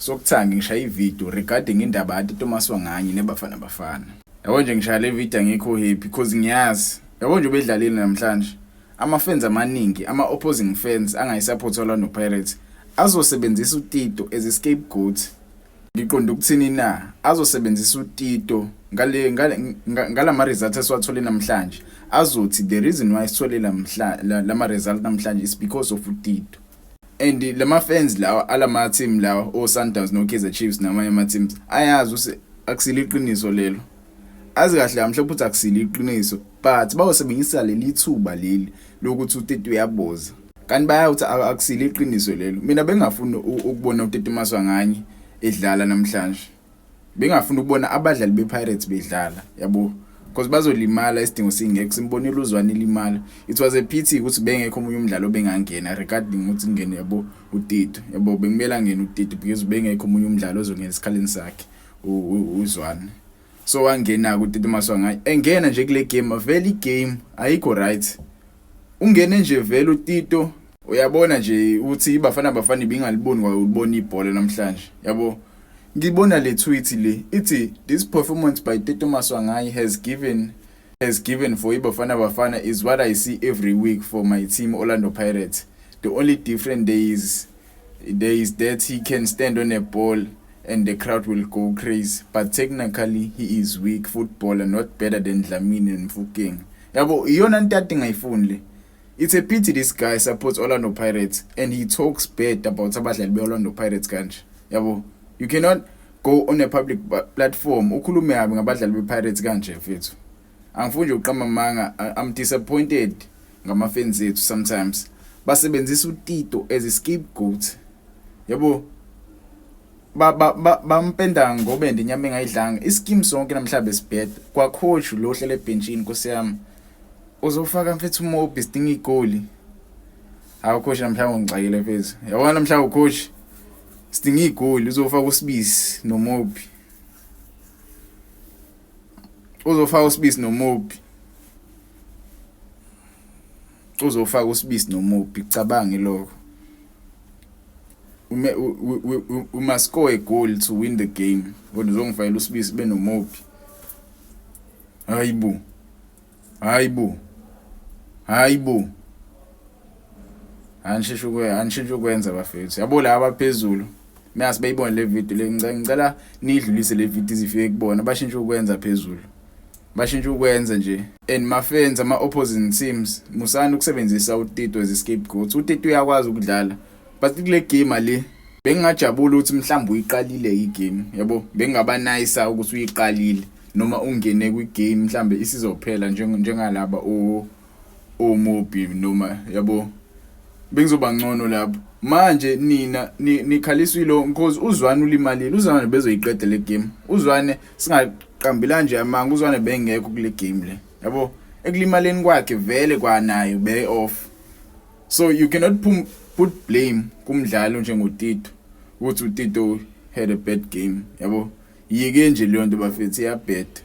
sokuthanga ngishaya ivideo regarding indaba yathi Thomas Wanganye nebafana bafana. Yabo nje ngishaya le video angikho happy because ngiyazi. Yabo nje bedlalile namhlanje. Ama-fans amaningi, ama-opposing fans angayisupport Orlando Pirates azosebenzisa uTito as a scapegoat. Ngiqonda ukuthini na? Azosebenzisa uTito ngalama results esiwathole namhlanje. Azothi the reason why sithole lama result namhlanje is because of uTito. And lama fans lawa alama team lawa o Sundowns no Kaizer Chiefs namanye ama teams ayazi ukuthi akusile iqiniso lelo. Azi kahle mhlawumbe ukuthi akusile iqiniso but bawusebenzisa leli thuba leli lokuthi uTito uyaboza. Kanti bayawuthi akusile iqiniso lelo. Mina bengafuni ukubona uTito Wanganye edlala namhlanje. Bengafuni ukubona abadlali bePirates bedlala, yabo. Because bazolimala isidingo singekho simbonile uzwane limala. It was a pity ukuthi bengekho omunye umdlalo bengangena regarding ukuthi ngene yabo uTito. Yabo bengimela ngene uTito because bengekho omunye umdlalo ozongena esikhaleni sakhe uzwane. So wangena uTito Wanganye. Engena nje kule game, vele game ayikho right. Ungene nje vele uTito uyabona nje uthi bafana ibingaliboni kwalibona ibhola namhlanje. Yabo ngibona le tweet le ithi this performance by Tito Wanganye has given for Bafana is what I see every week for my team Orlando Pirates. The only different is that he can stand on a ball and the crowd will go crazy, but technically he is weak footballer, not better than Dlamini and Mfukeng. Yabo iyona ntathu ngayifuni le. It's a pity this guy supports Orlando Pirates and he talks bad about abadlali be Orlando Pirates kanje. Yabo you cannot go on a public platform ukhulume kabi ngabadlali bePirates kanje mfethu. Angifuni nje uqamba manga. I'm disappointed ngama fans ethu sometimes. Basebenzisa uTito as a scapegoat. Yabo bampenda ngobende inyama engayidlanga. Ischeme sonke namhlanje sibheda. Kwa coach lo hlele ebenchini Nkosi yami. Uzofaka mfethu uMobi sidinga igoli. Hawu coach namhlanje ngixakile mfethu. Yabona namhlanje coach sidinga igoli uzofaka uSibisi noMobi. Uzofaka uSibisi noMobi. Uzofaka uSibisi noMobi cabange lokho. We must score a goal to win the game. Kodwa uzongifayela uSibisi benoMobi. Hayibo. Anshintshe ukwenza bafethu. Yabo la abaphezulu. Mina sibeyibona le video le ngicela nidlulise le video izifike kubona bashintshe ukwenza phezulu. Bashintshe ukwenza nje. And my fans ama opposing teams musana ukusebenzisa uTito as a scapegoat. uTito uyakwazi ukudlala. But kule game le bengingajabula ukuthi mhlawumbe uyiqalile igame. Yabo bengaba nice ukuthi uyiqalile noma ungene kwigame mhlawumbe isizophela njengalaba oMobi noma yabo bengizoba ngcono lapho. Manje nina nikhaliswilo because uzwane ulimalile. Uzwane bezoyiqeda le game. Uzwane singaqambila nje amanga uzwane bengekho kule game le. Yabo ekulimaleni kwakhe vele kwanayo bay off. So you cannot put blame kumdlalo njengoTito ukuthi uTito had a bad game. Yabo yike nje leyo nto bafethu iyabheda.